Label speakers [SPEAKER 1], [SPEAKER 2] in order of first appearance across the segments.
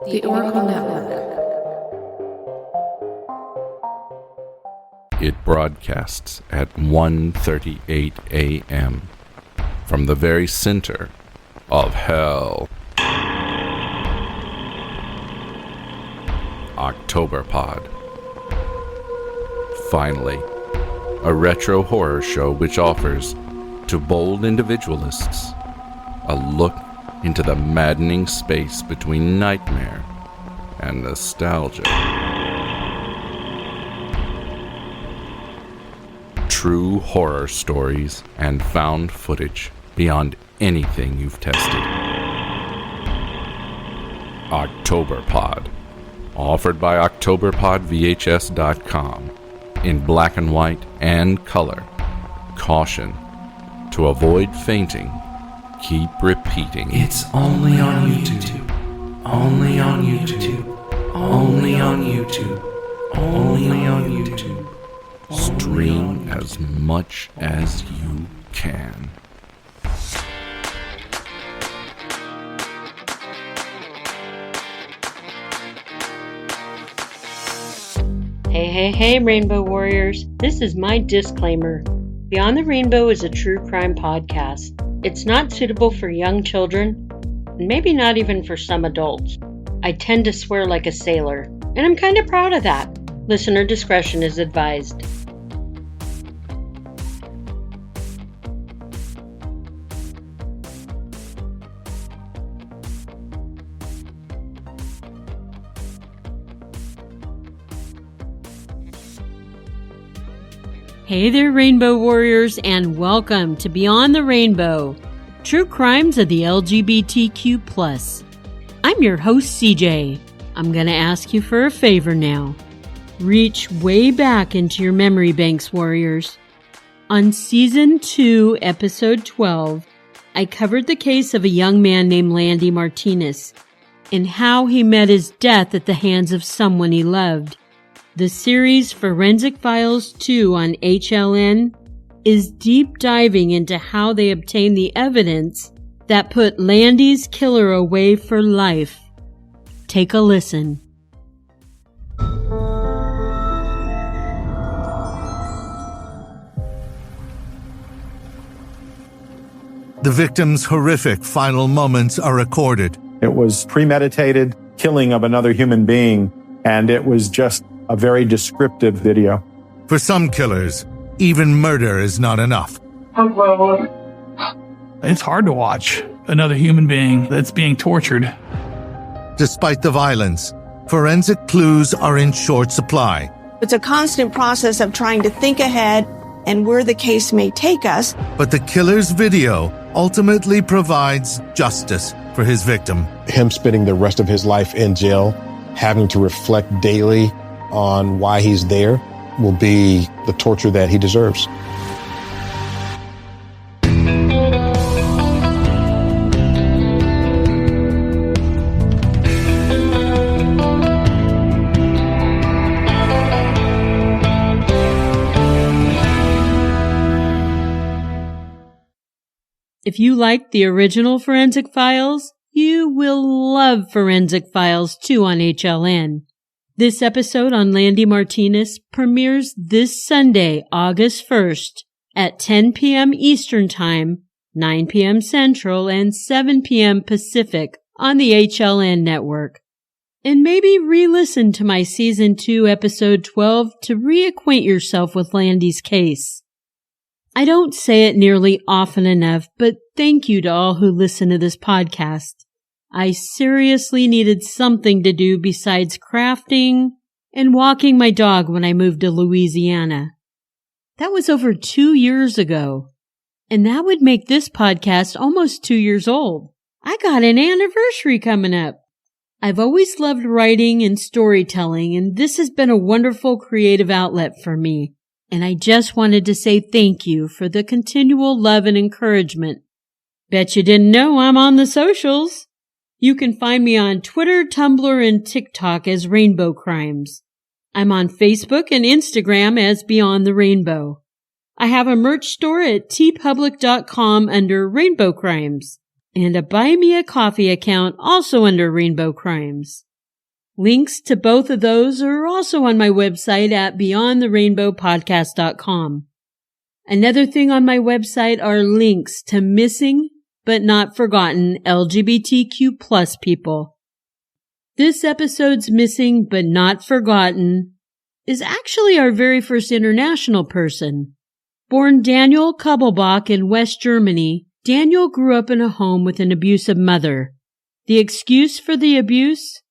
[SPEAKER 1] The Oracle Network.
[SPEAKER 2] It broadcasts at 1:38 a.m. from the very center of hell. October Pod. Finally, a retro horror show which offers to bold individualists a look into the maddening space between nightmare and nostalgia. True horror stories and found footage beyond anything you've tested. October Pod, offered by OctoberPodVHS.com in black and white and color. Caution: to avoid fainting, keep repeating.
[SPEAKER 1] It's only on YouTube. Only on YouTube. Only on YouTube. Only on YouTube.
[SPEAKER 2] Stream as much as you can.
[SPEAKER 3] Hey, Rainbow Warriors. This is my disclaimer. Beyond the Rainbow is a true crime podcast. It's not suitable for young children, and maybe not even for some adults. I tend to swear like a sailor, and I'm kind of proud of that. Listener discretion is advised. Hey there, Rainbow Warriors, and welcome to Beyond the Rainbow, True Crimes of the LGBTQ+. I'm your host, CJ. I'm going to ask you for a favor now. Reach way back into your memory banks, Warriors. On Season 2, Episode 12, I covered the case of a young man named Landy Martinez and how he met his death at the hands of someone he loved. The series Forensic Files 2 on HLN is deep diving into how they obtained the evidence that put Landy's killer away for life. Take a listen.
[SPEAKER 4] The victim's horrific final moments are recorded.
[SPEAKER 5] It was premeditated killing of another human being, and it was just a very descriptive video.
[SPEAKER 4] For some killers, even murder is not enough.
[SPEAKER 6] It's hard to watch another human being that's being tortured.
[SPEAKER 4] Despite the violence, forensic clues are in short supply.
[SPEAKER 7] It's a constant process of trying to think ahead and where the case may take us.
[SPEAKER 4] But the killer's video ultimately provides justice for his victim.
[SPEAKER 8] Him spending the rest of his life in jail, having to reflect daily on why he's there, will be the torture that he deserves.
[SPEAKER 3] If you like the original Forensic Files, you will love Forensic Files 2 on HLN. This episode on Landy Martinez premieres this Sunday, August 1st at 10 p.m. Eastern Time, 9 p.m. Central, and 7 p.m. Pacific on the HLN network. And maybe re-listen to my Season 2, Episode 12 to reacquaint yourself with Landy's case. I don't say it nearly often enough, but thank you to all who listen to this podcast. I seriously needed something to do besides crafting and walking my dog when I moved to Louisiana. That was over 2 years ago, and that would make this podcast almost 2 years old. I got an anniversary coming up. I've always loved writing and storytelling, and this has been a wonderful creative outlet for me. And I just wanted to say thank you for the continual love and encouragement. Bet you didn't know I'm on the socials. You can find me on Twitter, Tumblr, and TikTok as Rainbow Crimes. I'm on Facebook and Instagram as Beyond the Rainbow. I have a merch store at tpublic.com under Rainbow Crimes. and a Buy Me a Coffee account also under Rainbow Crimes. Links to both of those are also on my website at beyondtherainbowpodcast.com. Another thing on my website are links to missing but not forgotten LGBTQ plus people. This episode's missing but not forgotten is actually our very first international person. Born Daniel Kubbelbach in West Germany, Daniel grew up in a home with an abusive mother. The excuse for the abuse?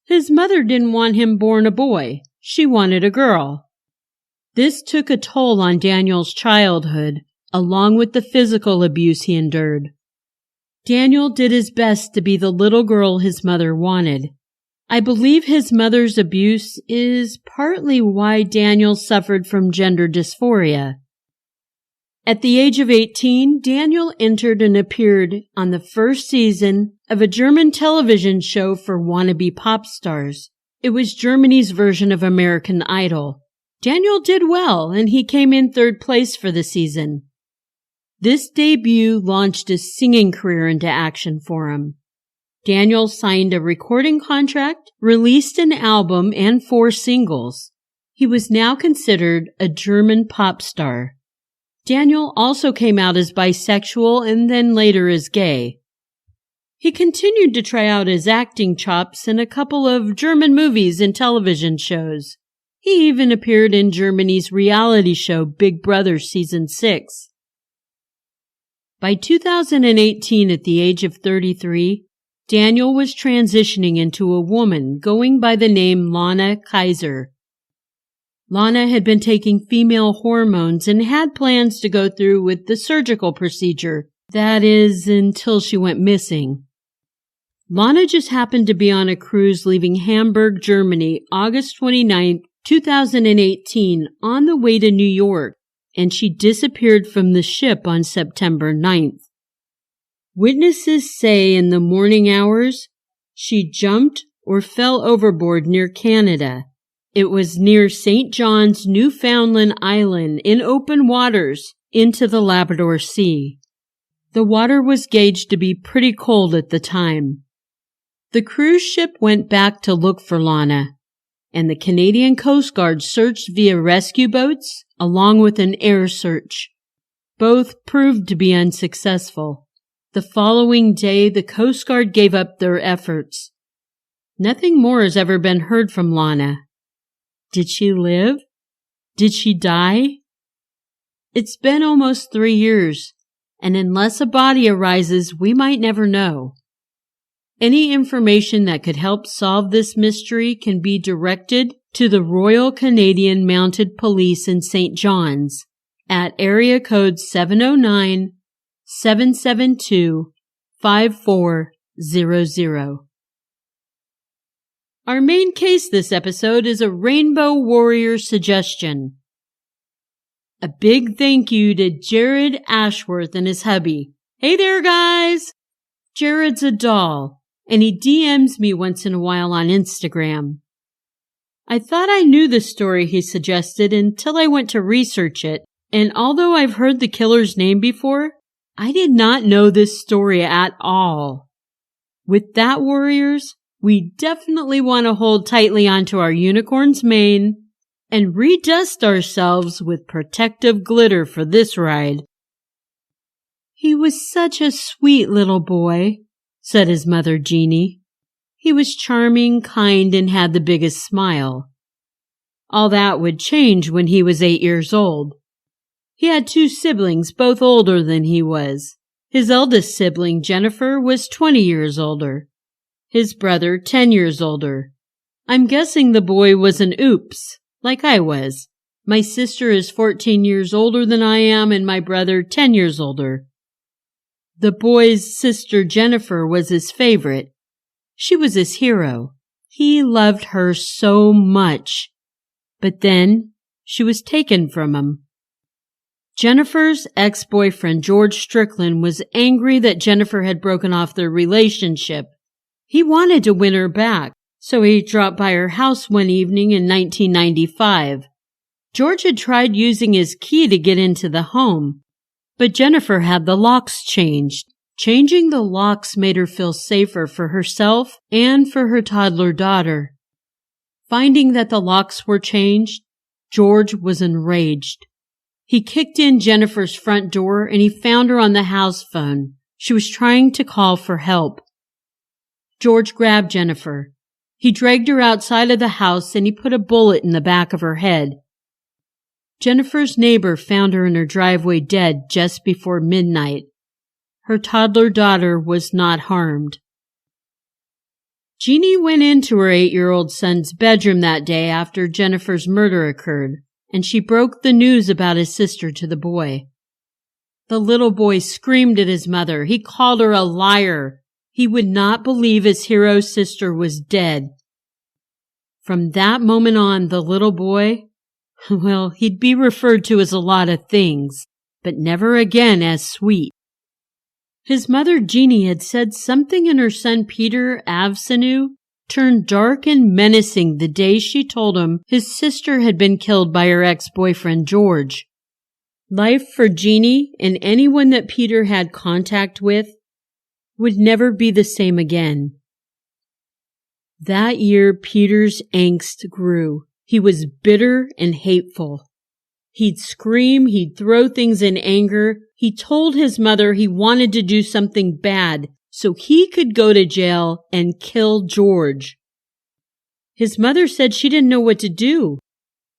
[SPEAKER 3] His mother didn't want him born a boy. She wanted a girl. This took a toll on Daniel's childhood, along with the physical abuse he endured. Daniel did his best to be the little girl his mother wanted. I believe his mother's abuse is partly why Daniel suffered from gender dysphoria. At the age of 18, Daniel entered and appeared on the first season of a German television show for wannabe pop stars. It was Germany's version of American Idol. Daniel did well, and he came in third place for the season. This debut launched a singing career into action for him. Daniel signed a recording contract, released an album and 4 singles. He was now considered a German pop star. Daniel also came out as bisexual and then later as gay. He continued to try out his acting chops in a couple of German movies and television shows. He even appeared in Germany's reality show Big Brother Season 6. By 2018, at the age of 33, Daniel was transitioning into a woman going by the name Lana Kaiser. Lana had been taking female hormones and had plans to go through with the surgical procedure. That is, until she went missing. Lana just happened to be on a cruise leaving Hamburg, Germany, August 29, 2018, on the way to New York, and she disappeared from the ship on September 9th. Witnesses say in the morning hours, she jumped or fell overboard near Canada. It was near St. John's, Newfoundland Island, in open waters, into the Labrador Sea. The water was gauged to be pretty cold at the time. The cruise ship went back to look for Lana, and the Canadian Coast Guard searched via rescue boats along with an air search. Both proved to be unsuccessful. The following day, the Coast Guard gave up their efforts. Nothing more has ever been heard from Lana. Did she live? Did she die? It's been almost 3 years, and unless a body arises, we might never know. Any information that could help solve this mystery can be directed to the Royal Canadian Mounted Police in St. John's at area code 709-772-5400. Our main case this episode is a Rainbow Warrior suggestion. A big thank you to Jared Ashworth and his hubby. Hey there, guys! Jared's a doll, and he DMs me once in a while on Instagram. I thought I knew the story he suggested until I went to research it, and although I've heard the killer's name before, I did not know this story at all. With that, warriors, we definitely want to hold tightly onto our unicorn's mane and redust ourselves with protective glitter for this ride. He was such a sweet little boy, said his mother, Jeannie. He was charming, kind, and had the biggest smile. All that would change when he was 8 years old. He had 2 siblings, both older than he was. His eldest sibling, Jennifer, was 20 years older. His brother, 10 years older. I'm guessing the boy was an oops, like I was. My sister is 14 years older than I am, and my brother 10 years older. The boy's sister, Jennifer, was his favorite. She was his hero. He loved her so much. But then she was taken from him. Jennifer's ex-boyfriend, George Strickland, was angry that Jennifer had broken off their relationship. He wanted to win her back, so he dropped by her house one evening in 1995. George had tried using his key to get into the home, but Jennifer had the locks changed. Changing the locks made her feel safer for herself and for her toddler daughter. Finding that the locks were changed, George was enraged. He kicked in Jennifer's front door and he found her on the house phone. She was trying to call for help. George grabbed Jennifer. He dragged her outside of the house and he put a bullet in the back of her head. Jennifer's neighbor found her in her driveway dead just before midnight. Her toddler daughter was not harmed. Jeannie went into her 8-year-old son's bedroom that day after Jennifer's murder occurred, and she broke the news about his sister to the boy. The little boy screamed at his mother. He called her a liar. He would not believe his hero's sister was dead. From that moment on, the little boy, well, he'd be referred to as a lot of things, but never again as sweet. His mother, Jeannie, had said something in her son Peter Avsanu turned dark and menacing the day she told him his sister had been killed by her ex-boyfriend, George. Life for Jeannie and anyone that Peter had contact with would never be the same again. That year, Peter's angst grew. He was bitter and hateful. He'd scream, he'd throw things in anger. He told his mother he wanted to do something bad so he could go to jail and kill George. His mother said she didn't know what to do,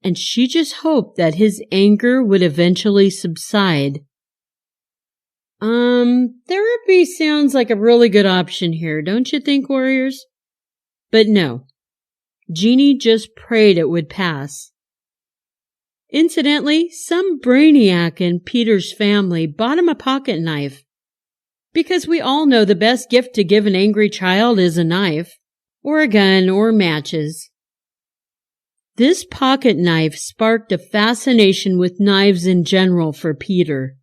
[SPEAKER 3] and she just hoped that his anger would eventually subside. Therapy sounds like a really good option here, don't you think, warriors? But no. Jeannie just prayed it would pass. Incidentally, some brainiac in Peter's family bought him a pocket knife. Because we all know the best gift to give an angry child is a knife, or a gun, or matches. This pocket knife sparked a fascination with knives in general for Peter.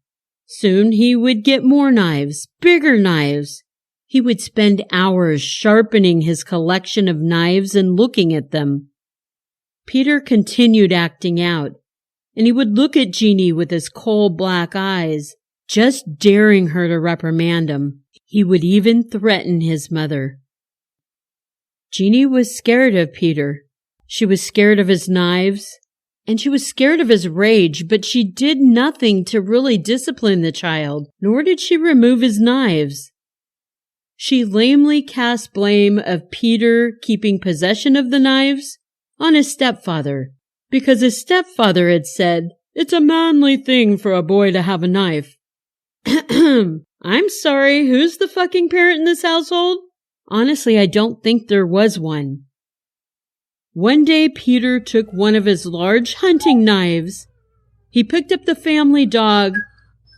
[SPEAKER 3] Soon he would get more knives, bigger knives. He would spend hours sharpening his collection of knives and looking at them. Peter continued acting out, and he would look at Jeannie with his cold black eyes, just daring her to reprimand him. He would even threaten his mother. Jeannie was scared of Peter. She was scared of his knives, and she was scared of his rage, but she did nothing to really discipline the child, nor did she remove his knives. She lamely cast blame of Peter keeping possession of the knives on his stepfather, because his stepfather had said, "It's a manly thing for a boy to have a knife." I'm sorry, who's the fucking parent in this household? Honestly, I don't think there was one. One day, Peter took one of his large hunting knives. He picked up the family dog,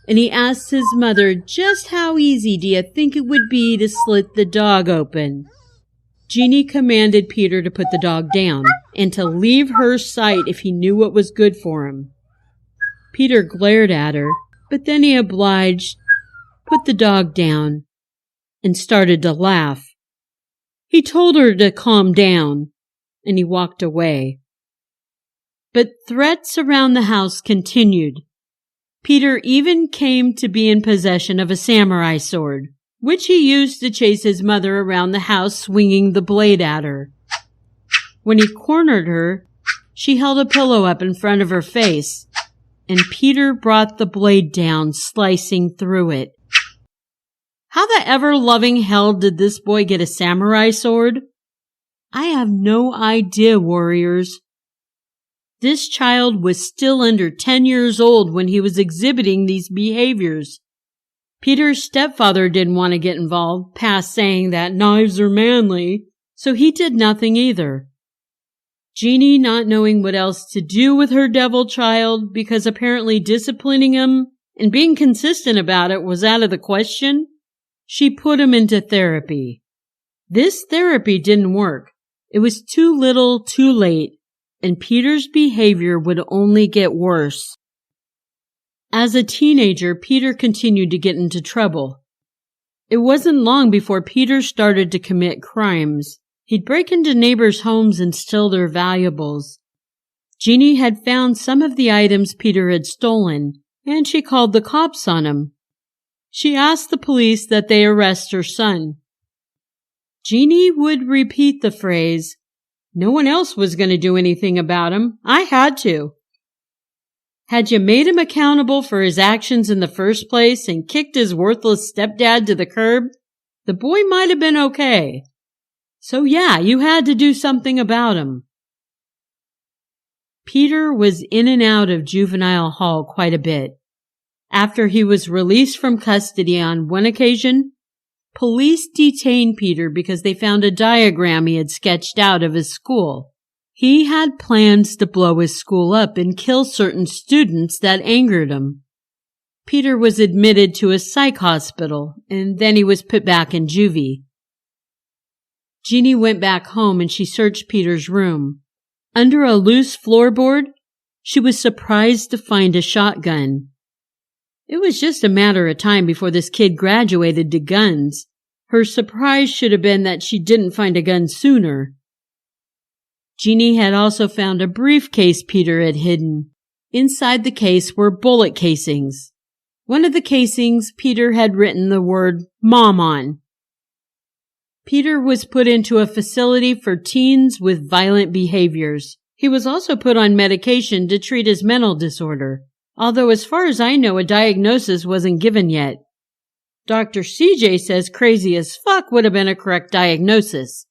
[SPEAKER 3] and he asked his mother, "Just how easy do you think it would be to slit the dog open?" Jeannie commanded Peter to put the dog down and to leave her sight if he knew what was good for him. Peter glared at her, but then he obliged, put the dog down, and started to laugh. He told her to calm down, and he walked away. But threats around the house continued. Peter even came to be in possession of a samurai sword, which he used to chase his mother around the house swinging the blade at her. When he cornered her, she held a pillow up in front of her face, and Peter brought the blade down, slicing through it. How the ever-loving hell did this boy get a samurai sword? I have no idea, warriors. This child was still under 10 years old when he was exhibiting these behaviors. Peter's stepfather didn't want to get involved, past saying that knives are manly, so he did nothing either. Jeannie, not knowing what else to do with her devil child, because apparently disciplining him and being consistent about it was out of the question, she put him into therapy. This therapy didn't work. It was too little, too late, and Peter's behavior would only get worse. As a teenager, Peter continued to get into trouble. It wasn't long before Peter started to commit crimes. He'd break into neighbors' homes and steal their valuables. Jeannie had found some of the items Peter had stolen, and she called the cops on him. She asked the police that they arrest her son. Jeannie would repeat the phrase, "No one else was going to do anything about him. I had to." Had you made him accountable for his actions in the first place and kicked his worthless stepdad to the curb, the boy might have been okay. So yeah, you had to do something about him. Peter was in and out of juvenile hall quite a bit. After he was released from custody on one occasion, police detained Peter because they found a diagram he had sketched out of his school. He had plans to blow his school up and kill certain students that angered him. Peter was admitted to a psych hospital, and then he was put back in juvie. Jeannie went back home and she searched Peter's room. Under a loose floorboard, she was surprised to find a shotgun. It was just a matter of time before this kid graduated to guns. Her surprise should have been that she didn't find a gun sooner. Jeannie had also found a briefcase Peter had hidden. Inside the case were bullet casings. One of the casings Peter had written the word "Mom" on. Peter was put into a facility for teens with violent behaviors. He was also put on medication to treat his mental disorder, although as far as I know a diagnosis wasn't given yet. Dr. CJ says crazy as fuck would have been a correct diagnosis.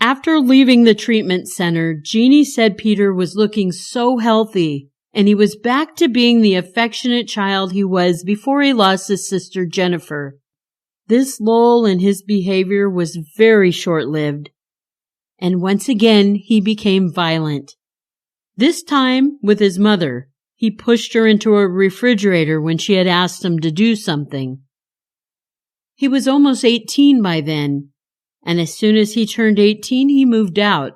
[SPEAKER 3] After leaving the treatment center, Jeannie said Peter was looking so healthy, and he was back to being the affectionate child he was before he lost his sister Jennifer. This lull in his behavior was very short-lived, and once again he became violent. This time with his mother. He pushed her into a refrigerator when she had asked him to do something. He was almost 18 by then, and as soon as he turned 18 he moved out,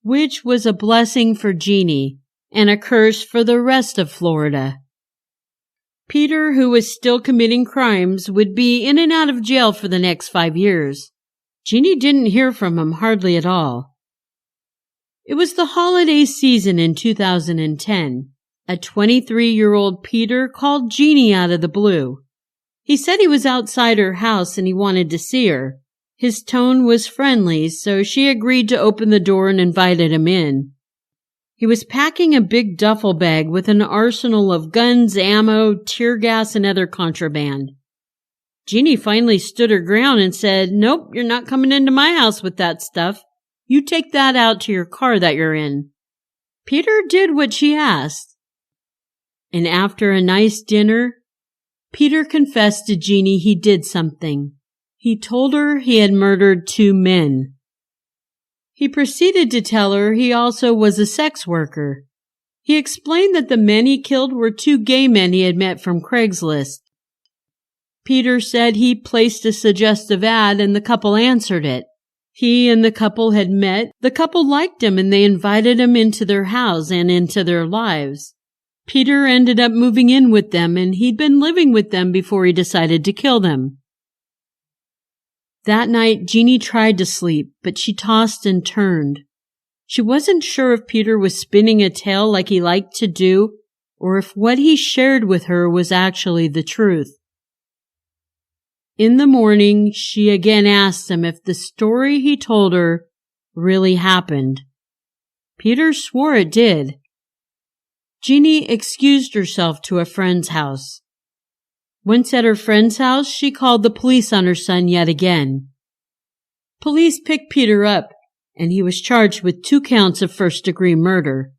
[SPEAKER 3] which was a blessing for Jeannie and a curse for the rest of Florida. Peter, who was still committing crimes, would be in and out of jail for the next 5 years. Jeannie didn't hear from him hardly at all. It was the holiday season in 2010. A 23-year-old Peter called Jeannie out of the blue. He said he was outside her house and he wanted to see her. His tone was friendly, so she agreed to open the door and invited him in. He was packing a big duffel bag with an arsenal of guns, ammo, tear gas, and other contraband. Jeannie finally stood her ground and said, "Nope, you're not coming into my house with that stuff. You take that out to your car that you're in." Peter did what she asked. And after a nice dinner, Peter confessed to Jeannie he did something. He told her he had murdered 2 men. He proceeded to tell her he also was a sex worker. He explained that the men he killed were 2 gay men he had met from Craigslist. Peter said he placed a suggestive ad and the couple answered it. He and the couple had met. The couple liked him and they invited him into their house and into their lives. Peter ended up moving in with them and he'd been living with them before he decided to kill them. That night, Jeannie tried to sleep, but she tossed and turned. She wasn't sure if Peter was spinning a tale like he liked to do, or if what he shared with her was actually the truth. In the morning, she again asked him if the story he told her really happened. Peter swore it did. Jeannie excused herself to a friend's house. Once at her friend's house, she called the police on her son yet again. Police picked Peter up, and he was charged with 2 counts of first-degree murder.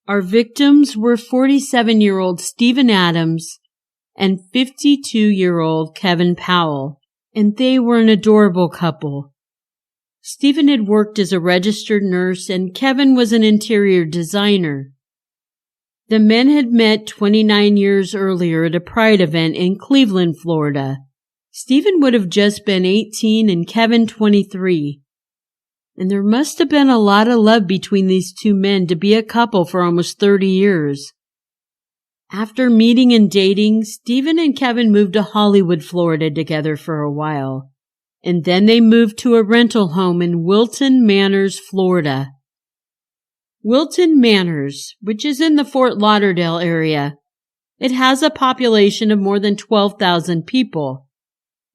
[SPEAKER 3] Our victims were 47-year-old Stephen Adams and 52-year-old Kevin Powell, and they were an adorable couple. Stephen had worked as a registered nurse, and Kevin was an interior designer. The men had met 29 years earlier at a Pride event in Cleveland, Florida. Stephen would have just been 18 and Kevin 23. And there must have been a lot of love between these 2 men to be a couple for almost 30 years. After meeting and dating, Stephen and Kevin moved to Hollywood, Florida together for a while. And then they moved to a rental home in Wilton, Manor, Florida. Wilton Manors, which is in the Fort Lauderdale area. It has a population of more than 12,000 people.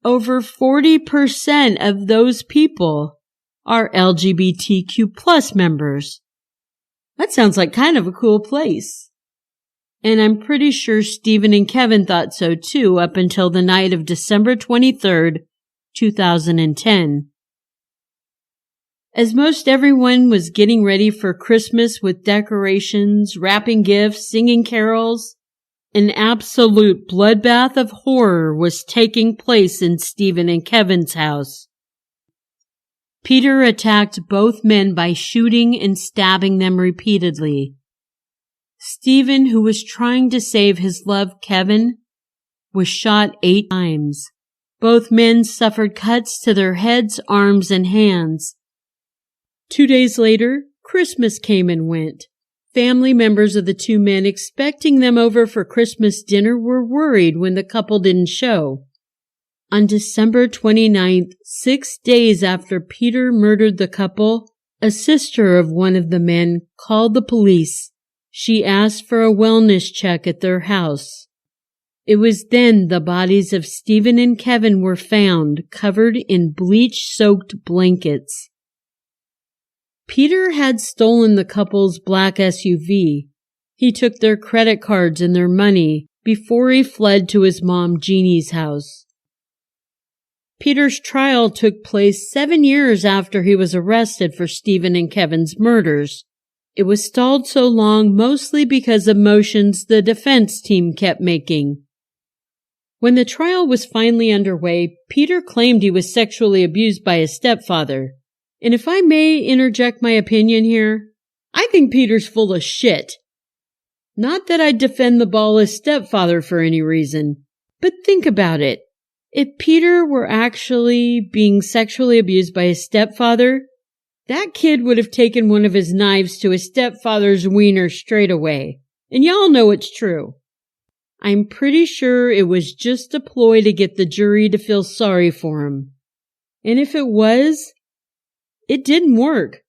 [SPEAKER 3] Over 40% of those people are LGBTQ plus members. That sounds like kind of a cool place. And I'm pretty sure Stephen and Kevin thought so too up until the night of December 23rd, 2010. As most everyone was getting ready for Christmas with decorations, wrapping gifts, singing carols, an absolute bloodbath of horror was taking place in Stephen and Kevin's house. Peter attacked both men by shooting and stabbing them repeatedly. Stephen, who was trying to save his love Kevin, was shot 8 times. Both men suffered cuts to their heads, arms, and hands. 2 days later, Christmas came and went. Family members of the 2 men expecting them over for Christmas dinner were worried when the couple didn't show. On December 29th, 6 days after Peter murdered the couple, a sister of one of the men called the police. She asked for a wellness check at their house. It was then the bodies of Stephen and Kevin were found, covered in bleach-soaked blankets. Peter had stolen the couple's black SUV. He took their credit cards and their money before he fled to his mom Jeannie's house. Peter's trial took place 7 years after he was arrested for Stephen and Kevin's murders. It was stalled so long mostly because of motions the defense team kept making. When the trial was finally underway, Peter claimed he was sexually abused by his stepfather. And if I may interject my opinion here, I think Peter's full of shit. Not that I'd defend the ballless stepfather for any reason, but think about it. If Peter were actually being sexually abused by his stepfather, that kid would have taken one of his knives to his stepfather's wiener straight away. And y'all know it's true. I'm pretty sure it was just a ploy to get the jury to feel sorry for him. And if it was, it didn't work.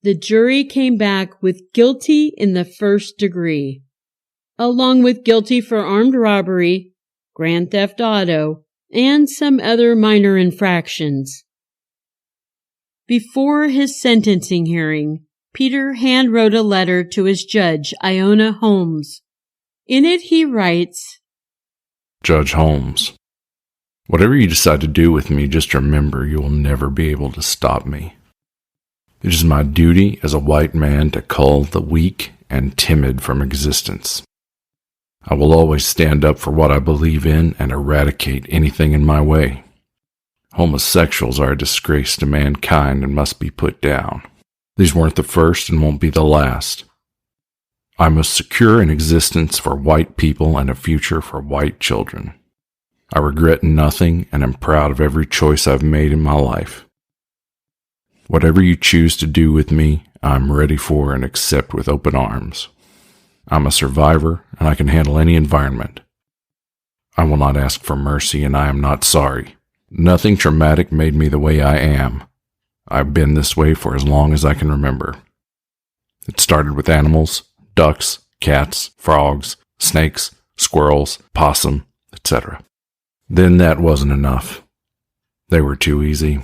[SPEAKER 3] The jury came back with guilty in the first degree, along with guilty for armed robbery, grand theft auto, and some other minor infractions. Before his sentencing hearing, Peter handwrote a letter to his judge, Iona Holmes. In it he writes,
[SPEAKER 2] Judge Holmes, whatever you decide to do with me, just remember you will never be able to stop me. It is my duty as a white man to cull the weak and timid from existence. I will always stand up for what I believe in and eradicate anything in my way. Homosexuals are a disgrace to mankind and must be put down. These weren't the first and won't be the last. I must secure an existence for white people and a future for white children. I regret nothing and am proud of every choice I've made in my life. Whatever you choose to do with me, I'm ready for and accept with open arms. I'm a survivor and I can handle any environment. I will not ask for mercy and I am not sorry. Nothing traumatic made me the way I am. I've been this way for as long as I can remember. It started with animals, ducks, cats, frogs, snakes, squirrels, possum, etc. Then that wasn't enough. They were too easy.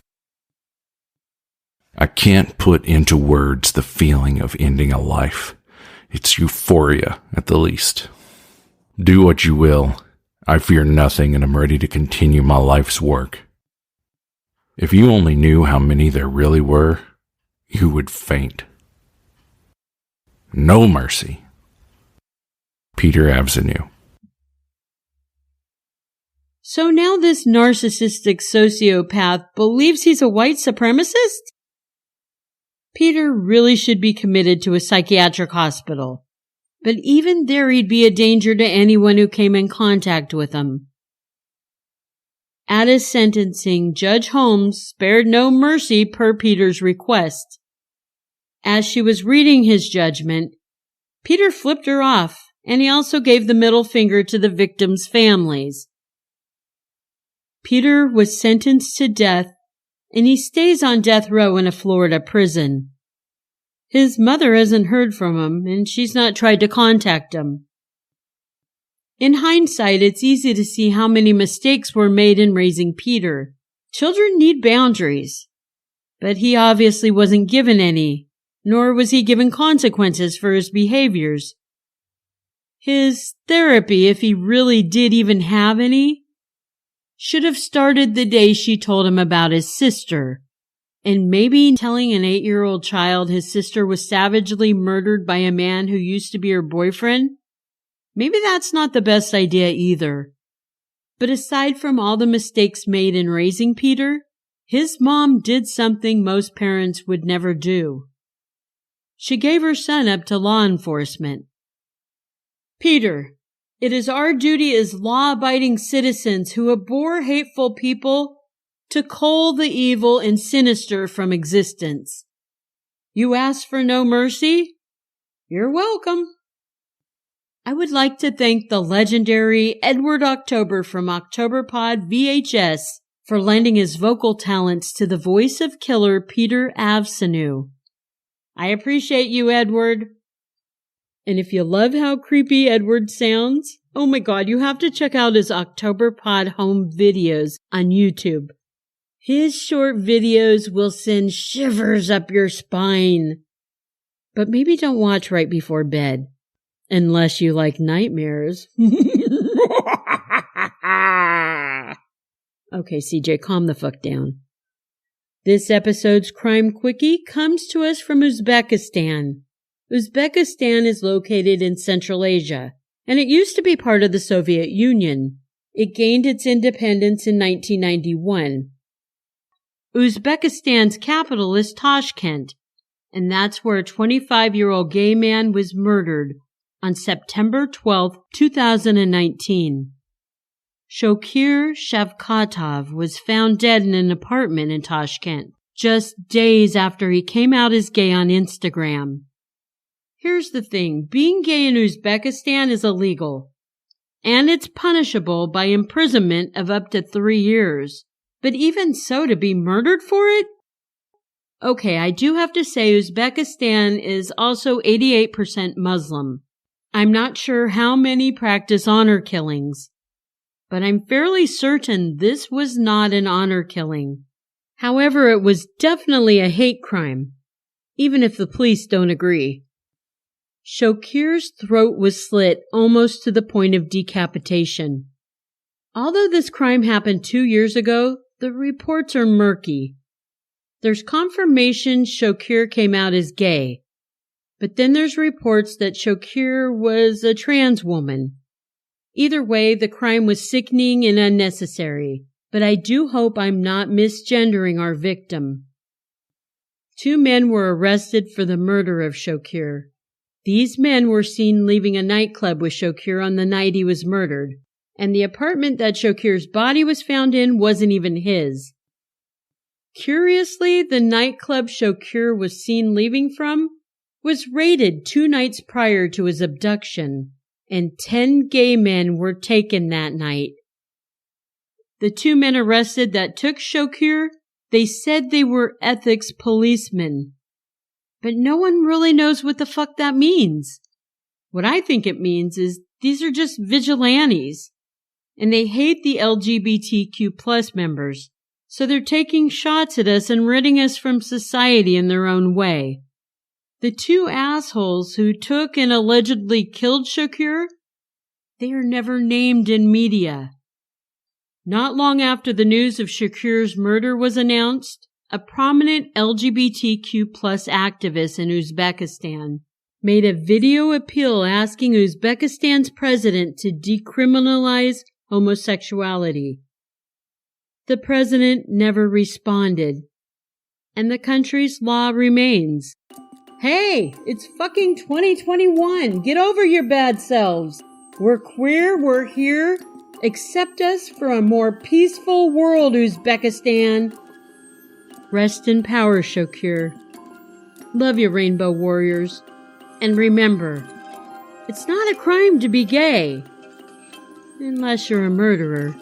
[SPEAKER 2] I can't put into words the feeling of ending a life. It's euphoria at the least. Do what you will. I fear nothing and am ready to continue my life's work. If you only knew how many there really were, you would faint. No mercy. Peter Avenue.
[SPEAKER 3] So now this narcissistic sociopath believes he's a white supremacist? Peter really should be committed to a psychiatric hospital. But even there he'd be a danger to anyone who came in contact with him. At his sentencing, Judge Holmes spared no mercy per Peter's request. As she was reading his judgment, Peter flipped her off, and he also gave the middle finger to the victims' families. Peter was sentenced to death, and he stays on death row in a Florida prison. His mother hasn't heard from him, and she's not tried to contact him. In hindsight, it's easy to see how many mistakes were made in raising Peter. Children need boundaries. But he obviously wasn't given any, nor was he given consequences for his behaviors. His therapy, if he really did even have any, should have started the day she told him about his sister. And maybe telling an 8-year-old child his sister was savagely murdered by a man who used to be her boyfriend? Maybe that's not the best idea either. But aside from all the mistakes made in raising Peter, his mom did something most parents would never do. She gave her son up to law enforcement. Peter, it is our duty as law-abiding citizens who abhor hateful people to cull the evil and sinister from existence. You ask for no mercy? You're welcome. I would like to thank the legendary Edward October from October Pod VHS for lending his vocal talents to the voice of killer Peter Avsanu. I appreciate you, Edward. And if you love how creepy Edward sounds, oh my God, you have to check out his October Pod home videos on YouTube. His short videos will send shivers up your spine. But maybe don't watch right before bed, unless you like nightmares. Okay, CJ, calm the fuck down. This episode's Crime Quickie comes to us from Uzbekistan. Uzbekistan is located in Central Asia, and it used to be part of the Soviet Union. It gained its independence in 1991. Uzbekistan's capital is Tashkent, and that's where a 25-year-old gay man was murdered on September 12, 2019. Shokir Shavkatov was found dead in an apartment in Tashkent just days after he came out as gay on Instagram. Here's the thing, being gay in Uzbekistan is illegal, and it's punishable by imprisonment of up to 3 years. But even so, to be murdered for it? Okay, I do have to say Uzbekistan is also 88% Muslim. I'm not sure how many practice honor killings, but I'm fairly certain this was not an honor killing. However, it was definitely a hate crime, even if the police don't agree. Shokir's throat was slit almost to the point of decapitation. Although this crime happened 2 years ago, the reports are murky. There's confirmation Shokir came out as gay, but then there's reports that Shokir was a trans woman. Either way, the crime was sickening and unnecessary, but I do hope I'm not misgendering our victim. 2 men were arrested for the murder of Shokir. These men were seen leaving a nightclub with Shokir on the night he was murdered, and the apartment that Shokir's body was found in wasn't even his. Curiously, the nightclub Shokir was seen leaving from was raided 2 nights prior to his abduction, and 10 gay men were taken that night. The 2 men arrested that took Shokir, they said they were ethics policemen. But no one really knows what the fuck that means. What I think it means is these are just vigilantes, and they hate the LGBTQ+ members, so they're taking shots at us and ridding us from society in their own way. The 2 assholes who took and allegedly killed Shokir, they are never named in media. Not long after the news of Shokir's murder was announced, a prominent LGBTQ+ activist in Uzbekistan made a video appeal asking Uzbekistan's president to decriminalize homosexuality. The president never responded, and the country's law remains. Hey, it's fucking 2021. Get over your bad selves. We're queer, we're here. Accept us for a more peaceful world, Uzbekistan. Rest in power, Shokir. Love you, Rainbow Warriors. And remember, it's not a crime to be gay. Unless you're a murderer.